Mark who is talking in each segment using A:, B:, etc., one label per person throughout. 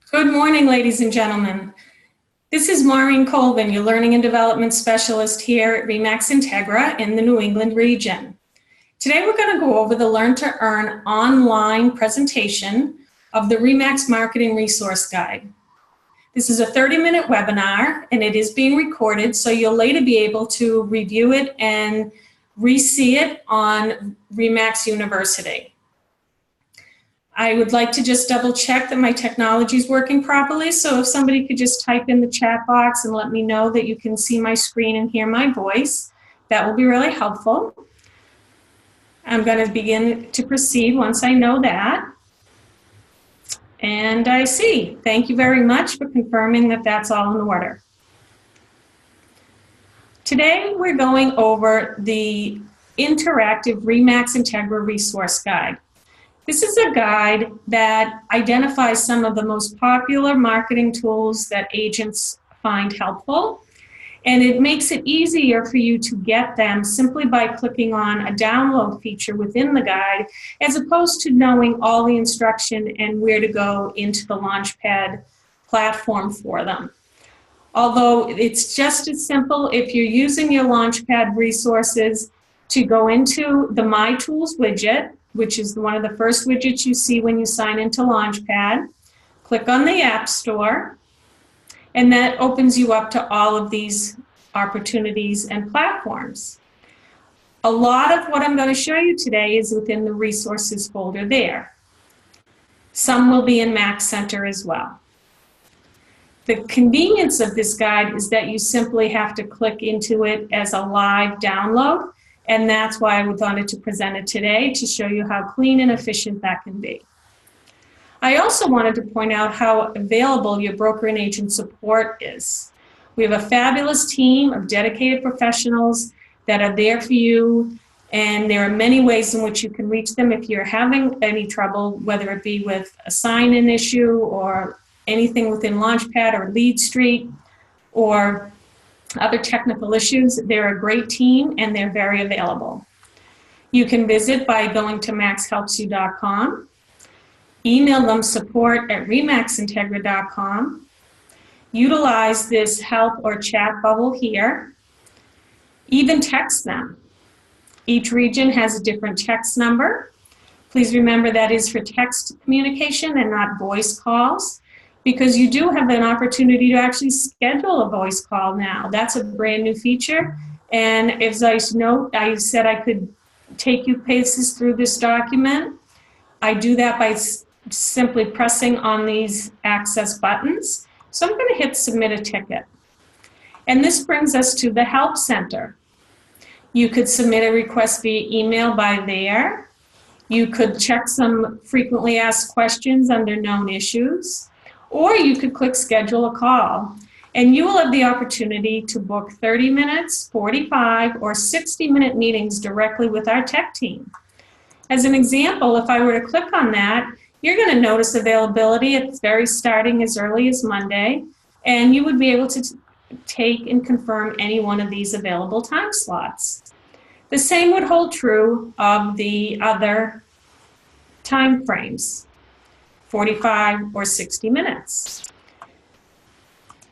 A: Good morning, ladies and gentlemen. This is Maureen Colvin, your Learning and Development Specialist here at Remax INTEGRA in the New England region. Today we're going to go over the Learn to Earn online presentation of the Remax Marketing Resource Guide. This is a 30-minute webinar and it is being recorded, so you'll later be able to review it and re-see it on Remax University. I would like to just double check that my technology is working properly, so if somebody could just type in the chat box and let me know that you can see my screen and hear my voice, that will be really helpful. I'm going to begin to proceed once I know that. And I see. Thank you very much for confirming that that's all in order. Today we're going over the interactive Remax INTEGRA Resource Guide. This is a guide that identifies some of the most popular marketing tools that agents find helpful, and it makes it easier for you to get them simply by clicking on a download feature within the guide, as opposed to knowing all the instruction and where to go into the Launchpad platform for them. Although it's just as simple if you're using your Launchpad resources to go into the My Tools widget, which is one of the first widgets you see when you sign into Launchpad. Click on the App Store, and that opens you up to all of these opportunities and platforms. A lot of what I'm going to show you today is within the resources folder there. Some will be in Max Center as well. The convenience of this guide is that you simply have to click into it as a live download, and that's why I wanted to present it today, to show you how clean and efficient that can be. I also wanted to point out how available your broker and agent support is. We have a fabulous team of dedicated professionals that are there for you, and there are many ways in which you can reach them if you're having any trouble, whether it be with a sign-in issue or anything within Launchpad or Lead Street or other technical issues. They're a great team and they're very available. You can visit by going to maxhelpsyou.com, email them support@remaxintegra.com, utilize this help or chat bubble here, even text them. Each region has a different text number. Please remember that is for text communication and not voice calls, because you do have an opportunity to actually schedule a voice call now. That's a brand new feature. And as I note, I said I could take you paces through this document. I do that by simply pressing on these access buttons. So I'm going to hit submit a ticket. And this brings us to the Help Center. You could submit a request via email by there. You could check some frequently asked questions under known issues. Or you could click schedule a call, and you will have the opportunity to book 30 minutes, 45, or 60-minute meetings directly with our tech team. As an example, if I were to click on that, you're going to notice availability. It's starting as early as Monday, and you would be able to take and confirm any one of these available time slots. The same would hold true of the other time frames. 45 or 60 minutes.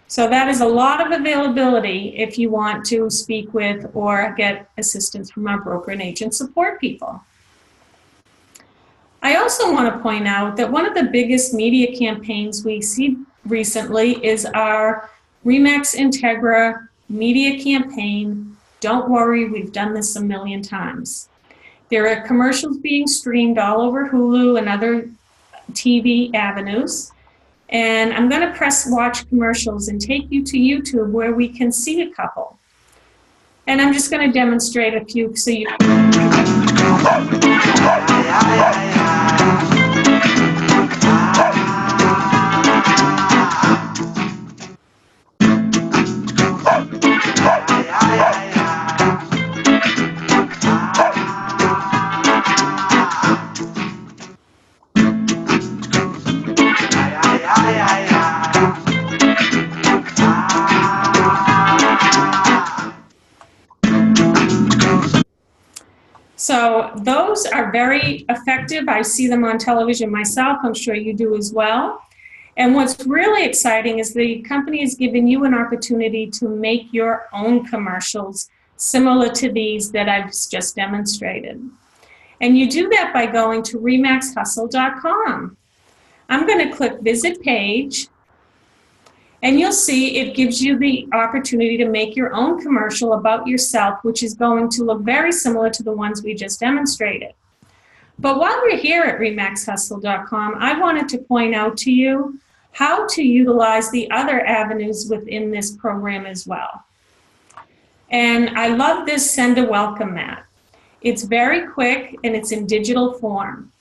A: So that is a lot of availability if you want to speak with or get assistance from our broker and agent support people. I also want to point out that one of the biggest media campaigns we see recently is our Remax INTEGRA media campaign. Don't worry, we've done this a million times. There are commercials being streamed all over Hulu and other TV avenues, and I'm going to press watch commercials and take you to YouTube where we can see a couple. And I'm just going to demonstrate a few so you So those are very effective. I see them on television myself. I'm sure you do as well. And what's really exciting is the company is giving you an opportunity to make your own commercials similar to these that I've just demonstrated. And you do that by going to remaxhustle.com. I'm going to click Visit Page, and you'll see it gives you the opportunity to make your own commercial about yourself, which is going to look very similar to the ones we just demonstrated. But while we're here at remaxhustle.com, I wanted to point out to you how to utilize the other avenues within this program as well. And I love this Send a Welcome Mat. It's very quick and it's in digital form.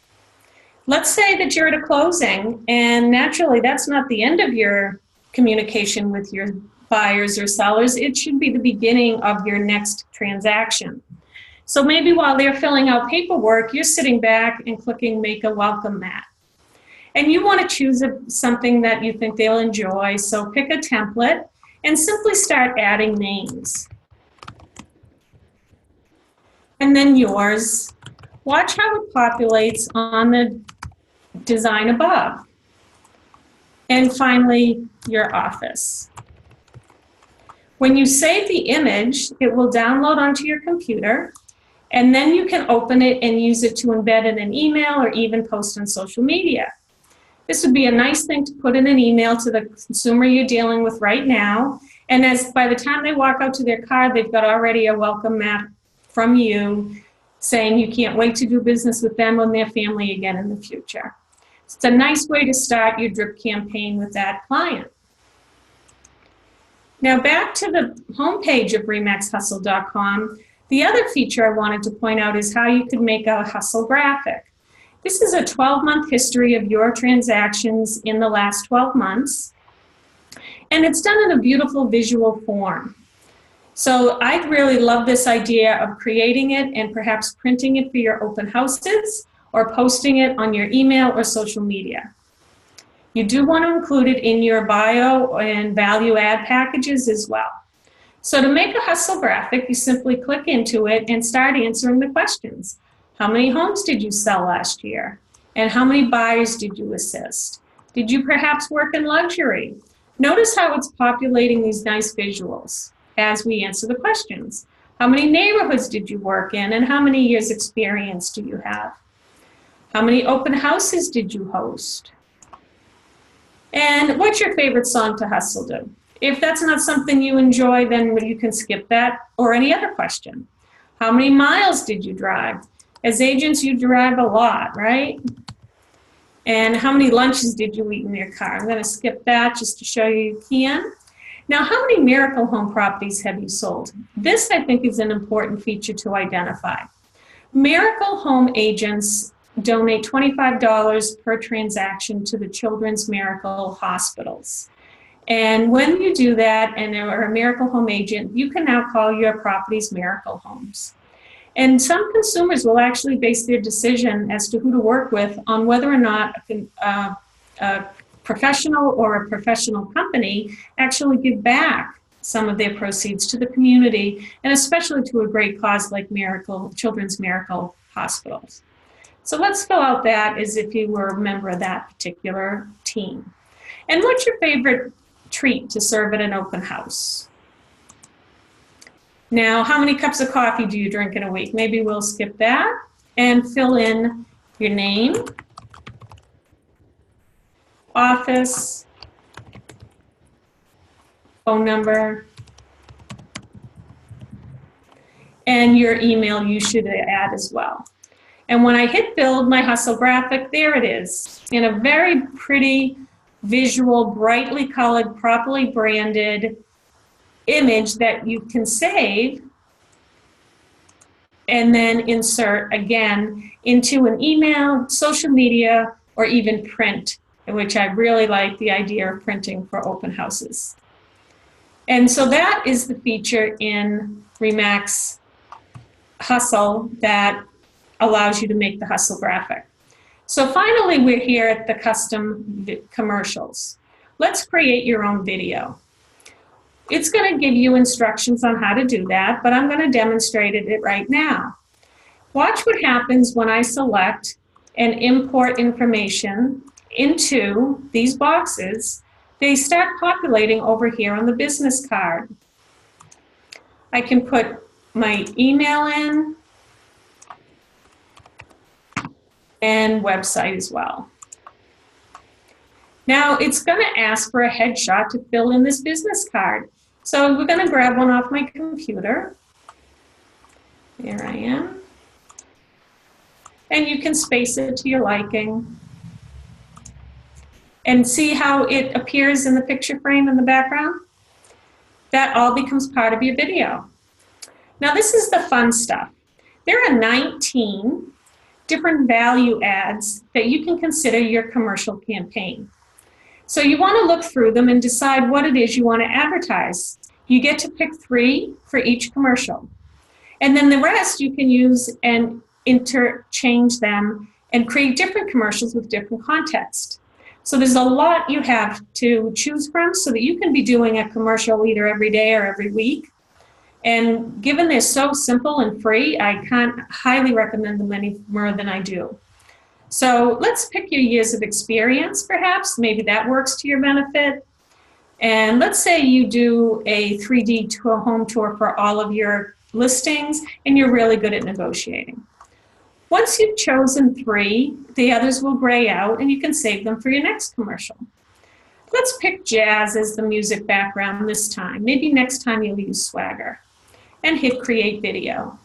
A: Let's say that you're at a closing, and naturally that's not the end of your communication with your buyers or sellers. It should be the beginning of your next transaction. So maybe while they're filling out paperwork, you're sitting back and clicking Make a Welcome Mat. And you want to choose something that you think they'll enjoy, so pick a template and simply start adding names. And then yours. Watch how it populates on the design above. And finally, your office. When you save the image, it will download onto your computer, and then you can open it and use it to embed in an email or even post on social media. This would be a nice thing to put in an email to the consumer you're dealing with right now, and as by the time they walk out to their car, they've got already a welcome mat from you saying you can't wait to do business with them and their family again in the future. It's a nice way to start your drip campaign with that client. Now back to the homepage of remaxhustle.com, the other feature I wanted to point out is how you could make a hustle graphic. This is a 12-month history of your transactions in the last 12 months, and it's done in a beautiful visual form. So I really love this idea of creating it and perhaps printing it for your open houses or posting it on your email or social media. You do want to include it in your bio and value add packages as well. So to make a hustle graphic, you simply click into it and start answering the questions. How many homes did you sell last year? And how many buyers did you assist? Did you perhaps work in luxury? Notice how it's populating these nice visuals as we answer the questions. How many neighborhoods did you work in, and how many years experience do you have? How many open houses did you host? And what's your favorite song to hustle to? If that's not something you enjoy, then you can skip that, or any other question. How many miles did you drive? As agents, you drive a lot, right? And how many lunches did you eat in your car? I'm going to skip that just to show you can. Now, how many miracle home properties have you sold? This, I think, is an important feature to identify. Miracle home agents donate $25 per transaction to the Children's Miracle Hospitals. And when you do that and are a miracle home agent, you can now call your properties miracle homes. And some consumers will actually base their decision as to who to work with on whether or not a professional or a professional company actually give back some of their proceeds to the community, and especially to a great cause like Children's Miracle Hospitals. So let's fill out that as if you were a member of that particular team. And what's your favorite treat to serve at an open house? Now, how many cups of coffee do you drink in a week? Maybe we'll skip that and fill in your name, office, phone number, and your email you should add as well. And when I hit build my hustle graphic, there it is in a very pretty visual, brightly colored, properly branded image that you can save and then insert again into an email, social media, or even print, which I really like the idea of printing for open houses. And so that is the feature in Remax Hustle that allows you to make the hustle graphic. So finally, we're here at the custom commercials. Let's create your own video. It's going to give you instructions on how to do that, but I'm going to demonstrate it right now. Watch what happens when I select and import information into these boxes, they start populating over here on the business card. I can put my email in and website as well. Now it's going to ask for a headshot to fill in this business card. So we're going to grab one off my computer. Here I am. And you can space it to your liking. And see how it appears in the picture frame in the background? That all becomes part of your video. Now this is the fun stuff. There are 19 different value adds that you can consider your commercial campaign. So you want to look through them and decide what it is you want to advertise. You get to pick 3 for each commercial. And then the rest you can use and interchange them and create different commercials with different context. So there's a lot you have to choose from so that you can be doing a commercial either every day or every week. And given they're so simple and free, I can't highly recommend them any more than I do. So let's pick your years of experience, perhaps. Maybe that works to your benefit. And let's say you do a 3D home tour for all of your listings, and you're really good at negotiating. Once you've chosen 3, the others will gray out, and you can save them for your next commercial. Let's pick jazz as the music background this time. Maybe next time you'll use Swagger. And hit Create Video.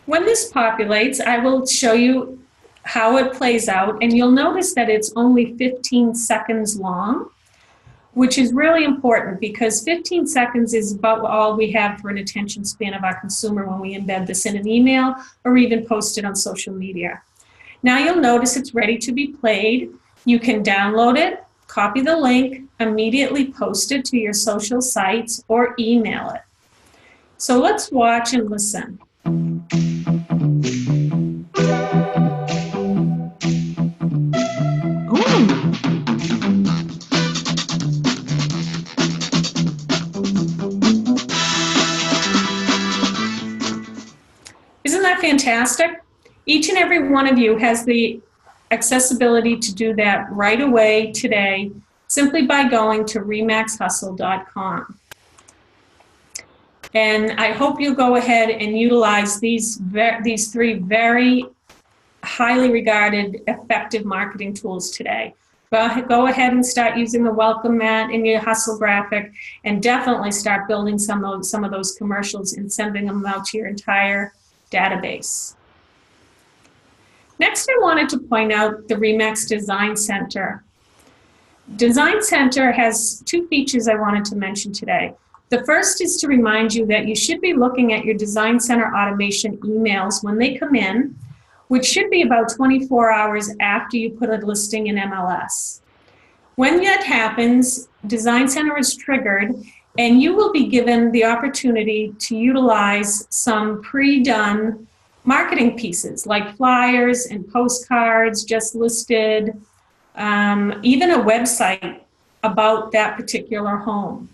A: When this populates, I will show you how it plays out, and you'll notice that it's only 15 seconds long, which is really important because 15 seconds is about all we have for an attention span of our consumer when we embed this in an email or even post it on social media. Now you'll notice it's ready to be played. You can download it, copy the link, immediately post it to your social sites or email it. So let's watch and listen. Isn't that fantastic? Each and every one of you has the accessibility to do that right away today simply by going to remaxhustle.com. And I hope you'll go ahead and utilize these 3 very highly regarded effective marketing tools today. Go ahead and start using the welcome mat in your hustle graphic and definitely start building some of those commercials and sending them out to your entire database. Next, I wanted to point out the Remax Design Center. Design Center has 2 features I wanted to mention today. The first is to remind you that you should be looking at your Design Center automation emails when they come in, which should be about 24 hours after you put a listing in MLS. When that happens, Design Center is triggered, and you will be given the opportunity to utilize some pre-done marketing pieces like flyers and postcards just listed, even a website about that particular home.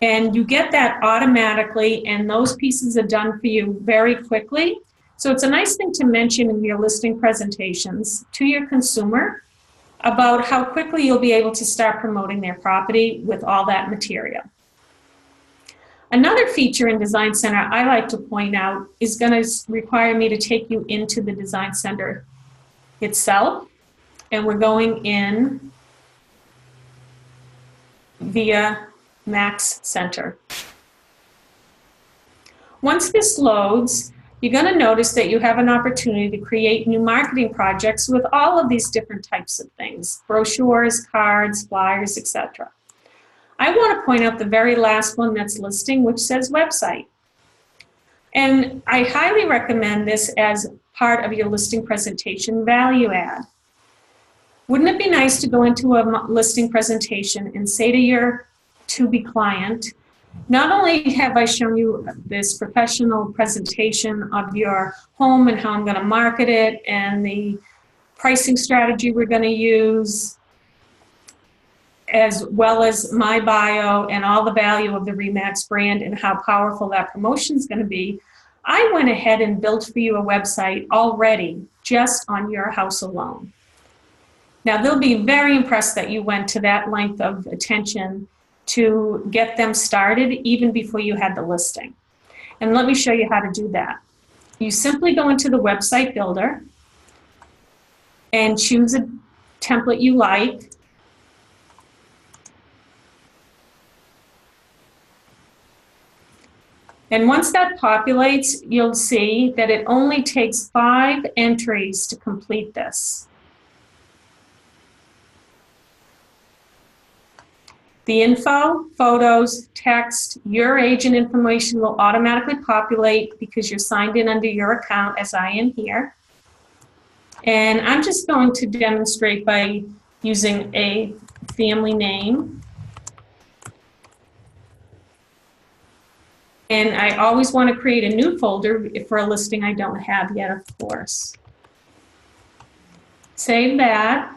A: And you get that automatically, and those pieces are done for you very quickly. So it's a nice thing to mention in your listing presentations to your consumer about how quickly you'll be able to start promoting their property with all that material. Another feature in Design Center I like to point out is going to require me to take you into the Design Center itself, and we're going in via Max Center. Once this loads, you're going to notice that you have an opportunity to create new marketing projects with all of these different types of things: brochures, cards, flyers, etc. I want to point out the very last one that's listing, which says website. And I highly recommend this as part of your listing presentation value add. Wouldn't it be nice to go into a listing presentation and say to your to-be client, not only have I shown you this professional presentation of your home and how I'm going to market it and the pricing strategy we're going to use, as well as my bio and all the value of the Remax brand and how powerful that promotion is going to be, I went ahead and built for you a website already just on your house alone. Now, they'll be very impressed that you went to that length of attention to get them started even before you had the listing. And let me show you how to do that. You simply go into the website builder and choose a template you like. And once that populates, you'll see that it only takes 5 entries to complete this. The info, photos, text, your agent information will automatically populate because you're signed in under your account, as I am here. And I'm just going to demonstrate by using a family name. And I always want to create a new folder for a listing I don't have yet, of course. Save that.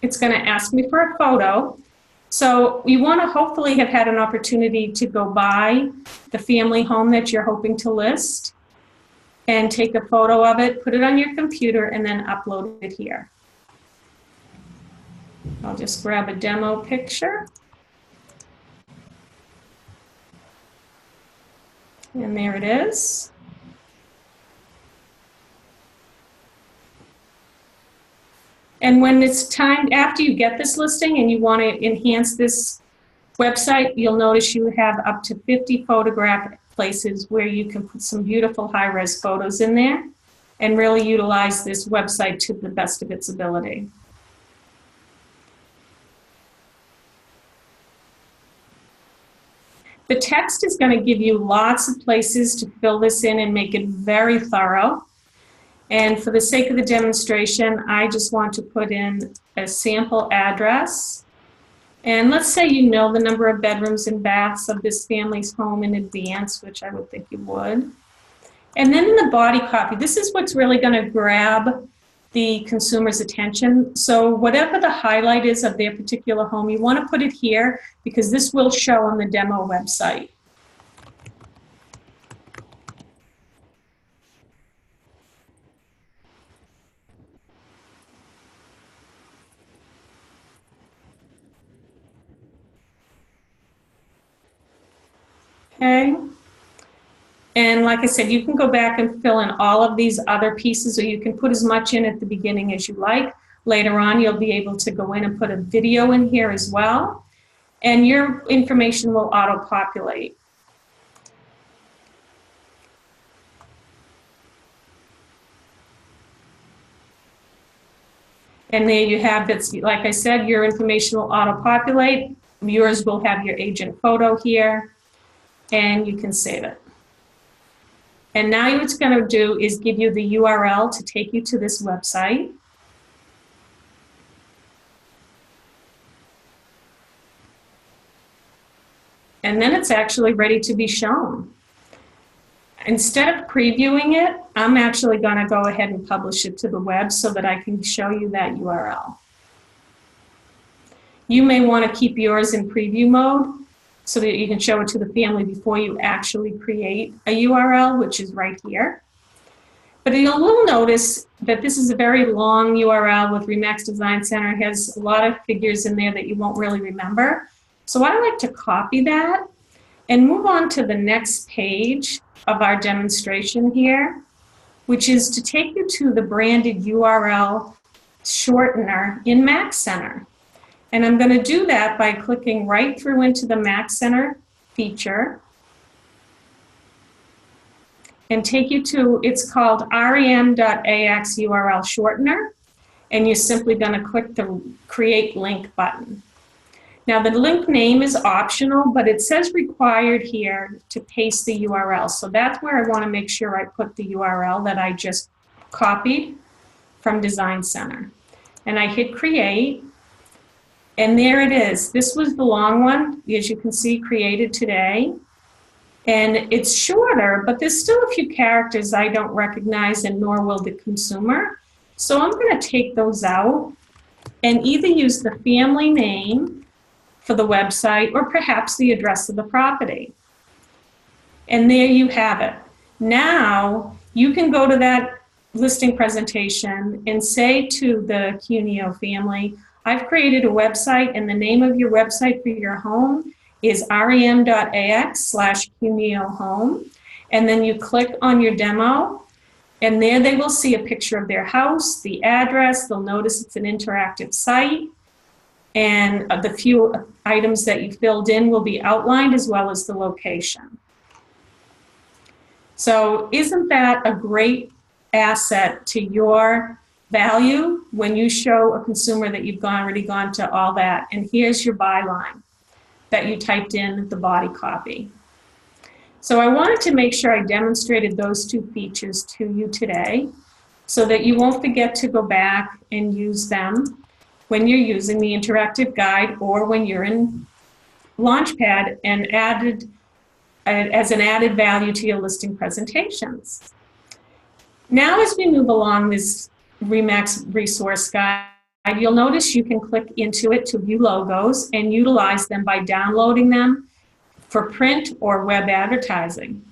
A: It's going to ask me for a photo. So you want to hopefully have had an opportunity to go by the family home that you're hoping to list and take a photo of it, put it on your computer, and then upload it here. I'll just grab a demo picture. And there it is. And when it's time, after you get this listing and you want to enhance this website, you'll notice you have up to 50 photograph places where you can put some beautiful high-res photos in there and really utilize this website to the best of its ability. The text is going to give you lots of places to fill this in and make it very thorough. And for the sake of the demonstration, I just want to put in a sample address. And let's say you know the number of bedrooms and baths of this family's home in advance, which I would think you would. And then in the body copy, this is what's really going to grab the consumer's attention. So whatever the highlight is of their particular home, you want to put it here because this will show on the demo website. Okay, and like I said, you can go back and fill in all of these other pieces, or you can put as much in at the beginning as you like. Later on, you'll be able to go in and put a video in here as well, and your information will auto-populate. And there you have it. Like I said, your information will auto-populate. Yours will have your agent photo here. And you can save it. And now what it's going to do is give you the URL to take you to this website. And then it's actually ready to be shown. Instead of previewing it, I'm actually going to go ahead and publish it to the web so that I can show you that URL. You may want to keep yours in preview mode so that you can show it to the family before you actually create a URL, which is right here. But you will notice that this is a very long URL with Remax Design Center. It has a lot of figures in there that you won't really remember. So I like to copy that and move on to the next page of our demonstration here, which is to take you to the branded URL shortener in Max Center. And I'm going to do that by clicking right through into the Max Center feature and take you to, it's called rem.ax URL shortener, and you're simply going to click the Create Link button. Now the link name is optional, but it says required here to paste the URL. So that's where I want to make sure I put the URL that I just copied from Design Center. And I hit Create. And there it is. This was the long one, as you can see, created today. And it's shorter, but there's still a few characters I don't recognize, and nor will the consumer. So I'm going to take those out. and either use the family name for the website or perhaps the address of the property. And there you have it. Now you can go to that listing presentation and say to the Cuneo family, I've created a website and the name of your website for your home is rem.ax/Cuneo home. And then you click on your demo and there they will see a picture of their house, the address, they'll notice it's an interactive site, and the few items that you filled in will be outlined as well as the location. So isn't that a great asset to your value when you show a consumer that you've already gone to all that, and here's your byline that you typed in the body copy. So I wanted to make sure I demonstrated those two features to you today so that you won't forget to go back and use them when you're using the interactive guide or when you're in Launchpad and as an added value to your listing presentations. Now as we move along this Remax resource guide, you'll notice you can click into it to view logos and utilize them by downloading them for print or web advertising.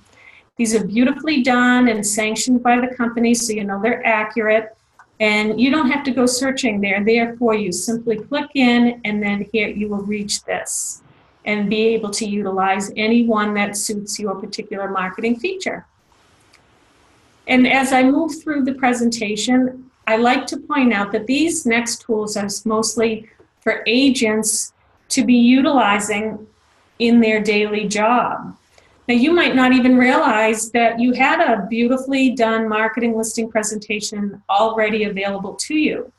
A: These are beautifully done and sanctioned by the company, so you know they're accurate, and you don't have to go searching. They're there for you. Simply click in, and then here you will reach this and be able to utilize any one that suits your particular marketing feature. And as I move through the presentation, I like to point out that these next tools are mostly for agents to be utilizing in their daily job. Now, you might not even realize that you had a beautifully done marketing listing presentation already available to you.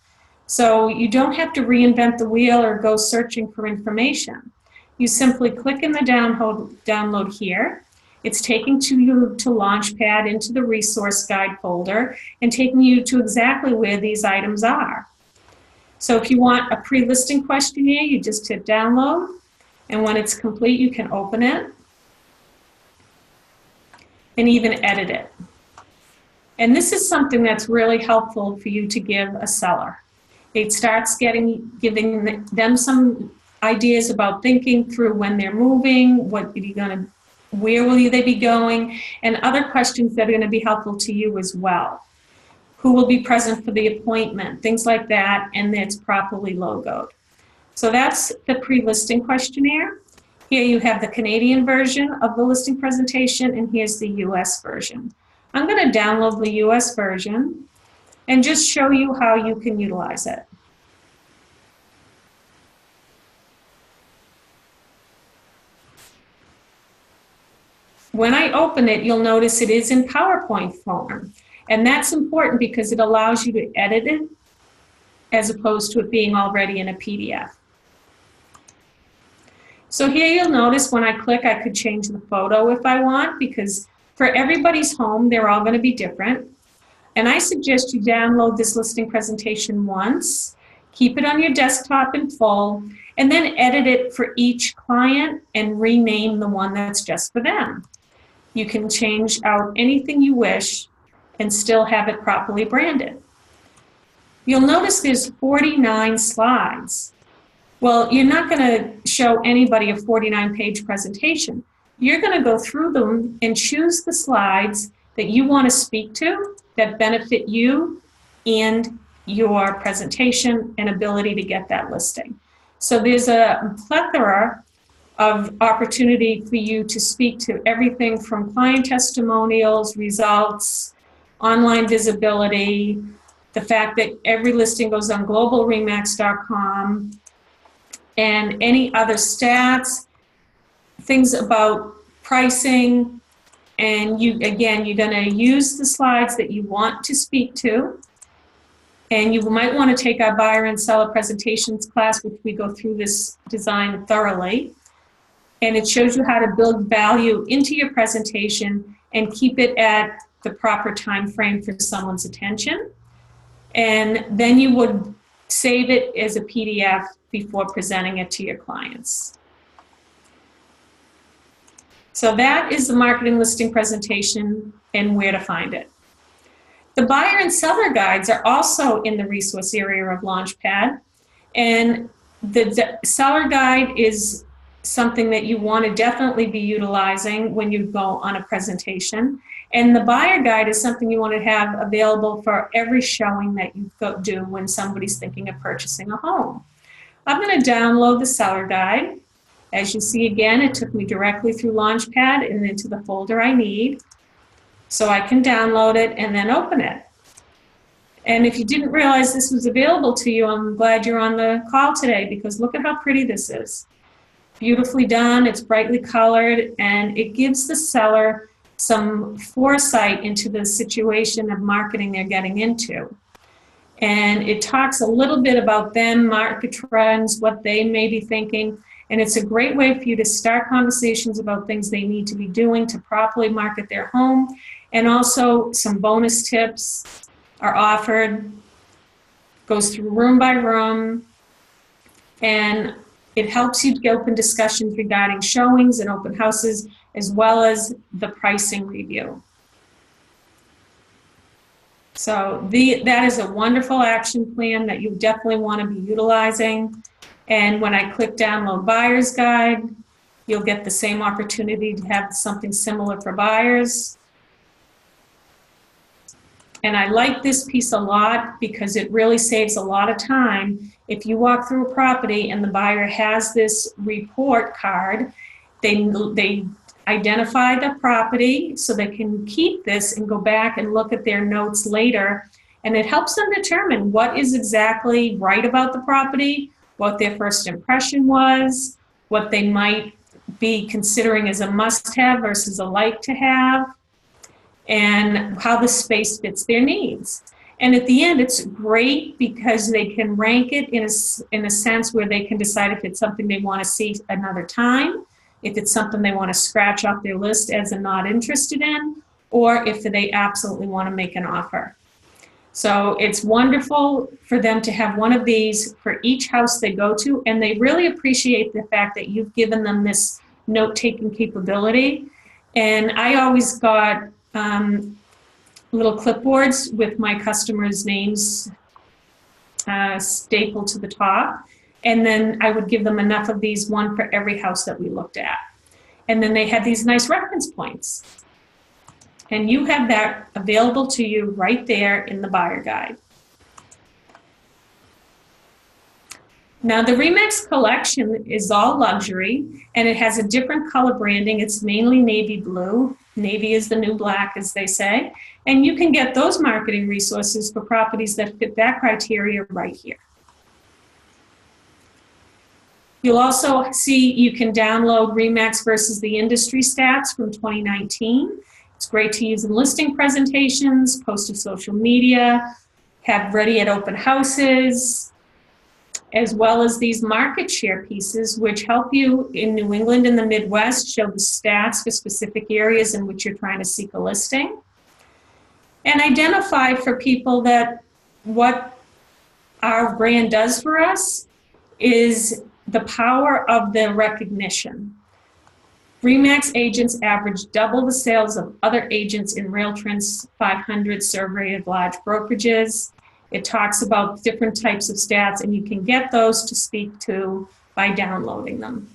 A: So you don't have to reinvent the wheel or go searching for information. You simply click in the download here. It's taking you to Launchpad into the resource guide folder and taking you to exactly where these items are. So if you want a pre-listing questionnaire, you just hit download. And when it's complete, you can open it and even edit it. And this is something that's really helpful for you to give a seller. It starts giving them some ideas about thinking through when they're moving, where will they be going, and other questions that are going to be helpful to you as well. Who will be present for the appointment, things like that, and it's properly logoed. So that's the pre-listing questionnaire. Here you have the Canadian version of the listing presentation, and here's the US version. I'm going to download the US version and just show you how you can utilize it. When I open it, you'll notice it is in PowerPoint form, and that's important because it allows you to edit it as opposed to it being already in a PDF. So here you'll notice when I click, I could change the photo if I want, because for everybody's home, they're all going to be different. And I suggest you download this listing presentation once, keep it on your desktop in full, and then edit it for each client and rename the one that's just for them. You can change out anything you wish and still have it properly branded. You'll notice there's 49 slides. Well, you're not going to show anybody a 49-page presentation. You're going to go through them and choose the slides that you want to speak to that benefit you and your presentation and ability to get that listing. So there's a plethora of opportunity for you to speak to everything from client testimonials, results, online visibility, the fact that every listing goes on globalremax.com, and any other stats, things about pricing, and you're going to use the slides that you want to speak to. And you might want to take our buyer and seller presentations class, which we go through this design thoroughly. And it shows you how to build value into your presentation and keep it at the proper time frame for someone's attention. And then you would save it as a PDF before presenting it to your clients. So that is the marketing listing presentation and where to find it. The buyer and seller guides are also in the resource area of Launchpad. And the seller guide is something that you want to definitely be utilizing when you go on a presentation. And the buyer guide is something you want to have available for every showing that you do when somebody's thinking of purchasing a home. I'm going to download the seller guide. As you see again, it took me directly through Launchpad and into the folder I need. So I can download it and then open it. And if you didn't realize this was available to you, I'm glad you're on the call today, because look at how pretty this is. Beautifully done, it's brightly colored, and it gives the seller some foresight into the situation of marketing they're getting into. And it talks a little bit about them, market trends, what they may be thinking, and it's a great way for you to start conversations about things they need to be doing to properly market their home. And also some bonus tips are offered, goes through room by room, and it helps you to open discussions regarding showings and open houses, as well as the pricing review. So that is a wonderful action plan that you definitely want to be utilizing. And when I click download buyer's guide, you'll get the same opportunity to have something similar for buyers. And I like this piece a lot because it really saves a lot of time. If you walk through a property and the buyer has this report card, they identify the property so they can keep this and go back and look at their notes later. And it helps them determine what is exactly right about the property, what their first impression was, what they might be considering as a must-have versus a like-to-have, and how the space fits their needs. And at the end, it's great because they can rank it in a sense where they can decide if it's something they want to see another time, if it's something they want to scratch off their list as a not interested in, or if they absolutely want to make an offer. So it's wonderful for them to have one of these for each house they go to, and they really appreciate the fact that you've given them this note-taking capability. And I always got little clipboards with my customers' names stapled to the top. And then I would give them enough of these, one for every house that we looked at. And then they had these nice reference points. And you have that available to you right there in the buyer guide. Now the Remax collection is all luxury, and it has a different color branding. It's mainly navy blue. Navy is the new black, as they say. And you can get those marketing resources for properties that fit that criteria right here. You'll also see you can download Remax versus the industry stats from 2019. It's great to use in listing presentations, post to social media, have ready at open houses, as well as these market share pieces, which help you in New England and the Midwest show the stats for specific areas in which you're trying to seek a listing. And identify for people that what our brand does for us is the power of the recognition. Remax agents average double the sales of other agents in RailTrends 500 survey of large brokerages. It talks about different types of stats, and you can get those to speak to by downloading them.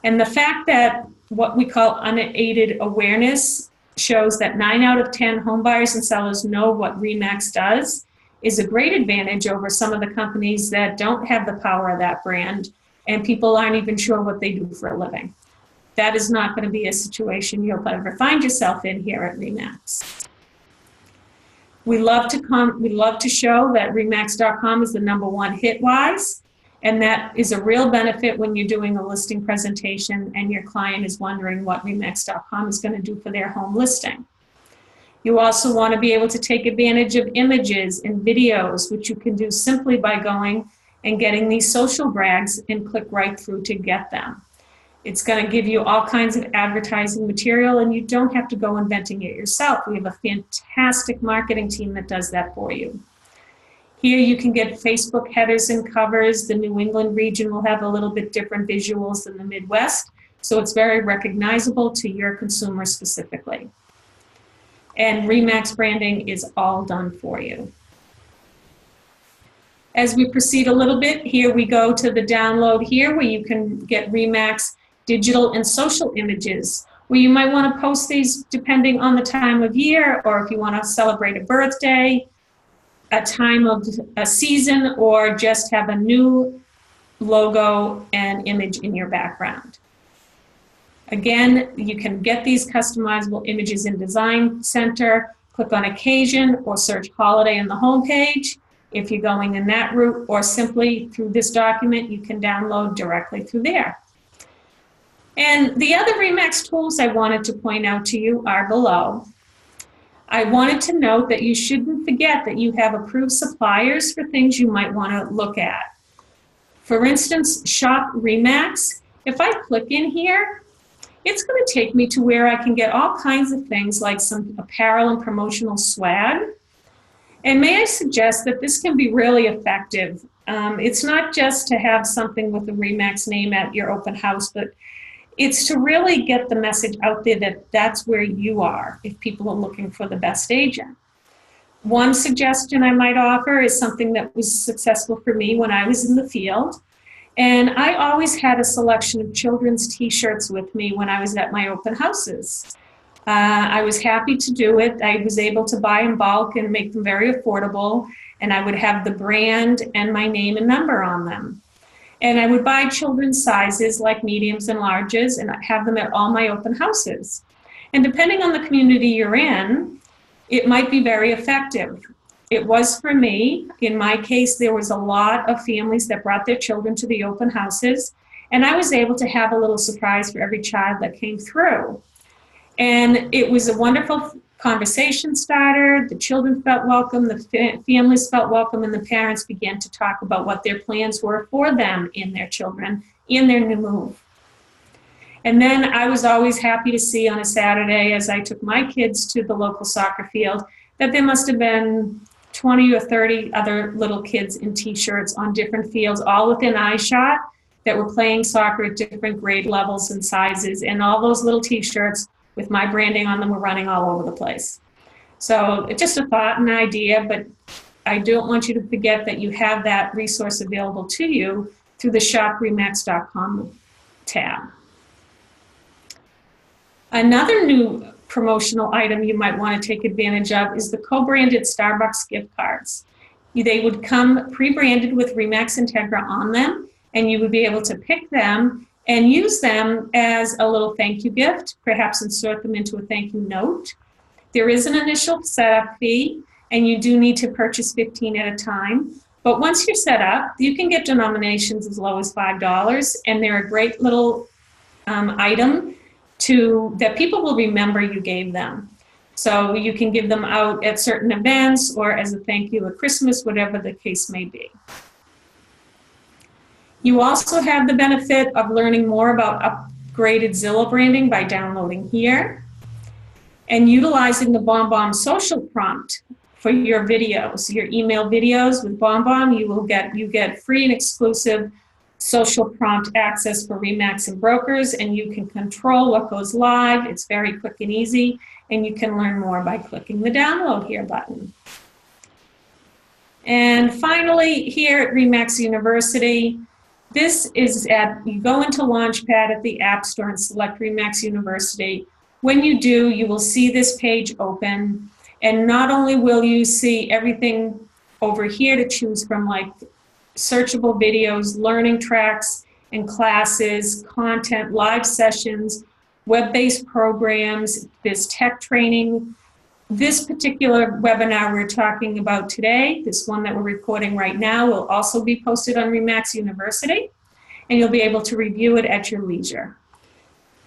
A: And the fact that what we call unaided awareness shows that 9 out of 10 home buyers and sellers know what Remax does is a great advantage over some of the companies that don't have the power of that brand, and people aren't even sure what they do for a living. That is not going to be a situation you'll ever find yourself in here at Remax. We love to show that Remax.com is the #1 hit-wise, and that is a real benefit when you're doing a listing presentation and your client is wondering what Remax.com is going to do for their home listing. You also want to be able to take advantage of images and videos, which you can do simply by going and getting these social brags and click right through to get them. It's going to give you all kinds of advertising material, and you don't have to go inventing it yourself. We have a fantastic marketing team that does that for you. Here you can get Facebook headers and covers. The New England region will have a little bit different visuals than the Midwest, so it's very recognizable to your consumer specifically. And Remax branding is all done for you. As we proceed a little bit, here we go to the download here where you can get Remax digital and social images, where you might want to post these depending on the time of year, or if you want to celebrate a birthday, a time of a season, or just have a new logo and image in your background. Again, you can get these customizable images in Design Center, click on Occasion, or search Holiday in the home page if you're going in that route, or simply through this document, you can download directly through there. And the other Remax tools I wanted to point out to you are below. I wanted to note that you shouldn't forget that you have approved suppliers for things you might want to look at. For instance, Shop Remax. If I click in here, it's going to take me to where I can get all kinds of things like some apparel and promotional swag. And may I suggest that this can be really effective. It's not just to have something with the Remax name at your open house, but it's to really get the message out there that that's where you are if people are looking for the best agent. One suggestion I might offer is something that was successful for me when I was in the field. And I always had a selection of children's t-shirts with me when I was at my open houses. I was happy to do it. I was able to buy in bulk and make them very affordable. And I would have the brand and my name and number on them. And I would buy children's sizes like mediums and larges and have them at all my open houses. And depending on the community you're in, it might be very effective. It was for me. In my case, there was a lot of families that brought their children to the open houses, and I was able to have a little surprise for every child that came through. And it was a wonderful conversation starter. The children felt welcome, the families felt welcome, and the parents began to talk about what their plans were for them and their children in their new move. And then I was always happy to see on a Saturday, as I took my kids to the local soccer field, that there must have been 20 or 30 other little kids in t-shirts on different fields, all within eyeshot, that were playing soccer at different grade levels and sizes. And all those little t-shirts with my branding on them were running all over the place. So it's just a thought and idea, but I don't want you to forget that you have that resource available to you through the shopremax.com tab. Another new promotional item you might want to take advantage of is the co-branded Starbucks gift cards. They would come pre-branded with Remax INTEGRA on them, and you would be able to pick them and use them as a little thank you gift, perhaps insert them into a thank you note. There is an initial setup fee, and you do need to purchase 15 at a time. But once you're set up, you can get denominations as low as $5, and they're a great little item that people will remember you gave them. So you can give them out at certain events or as a thank you at Christmas, whatever the case may be. You also have the benefit of learning more about upgraded Zillow branding by downloading here and utilizing the Bom Bom social prompt for your videos, your email videos with Bom Bom. You get free and exclusive social prompt access for Remax and brokers, and you can control what goes live. It's very quick and easy, and you can learn more by clicking the download here button. And finally, here at Remax University, this is you go into Launchpad at the App Store and select Remax University. When you do, you will see this page open, and not only will you see everything over here to choose from, like searchable videos, learning tracks and classes, content, live sessions, web-based programs, there's tech training. This particular webinar we're talking about today, this one that we're recording right now, will also be posted on Remax University, and you'll be able to review it at your leisure.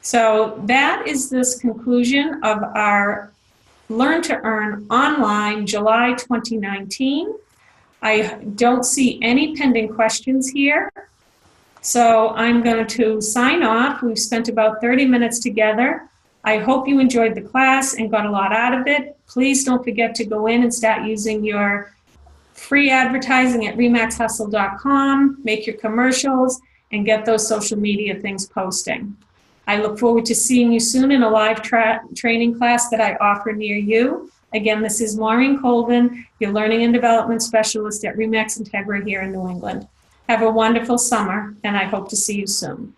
A: So that is this conclusion of our Learn to Earn online July 2019. I don't see any pending questions here, so I'm going to sign off. We've spent about 30 minutes together. I hope you enjoyed the class and got a lot out of it. Please don't forget to go in and start using your free advertising at remaxhustle.com, make your commercials, and get those social media things posting. I look forward to seeing you soon in a live training class that I offer near you. Again, this is Maureen Colvin, your Learning and Development Specialist at Remax Integra here in New England. Have a wonderful summer, and I hope to see you soon.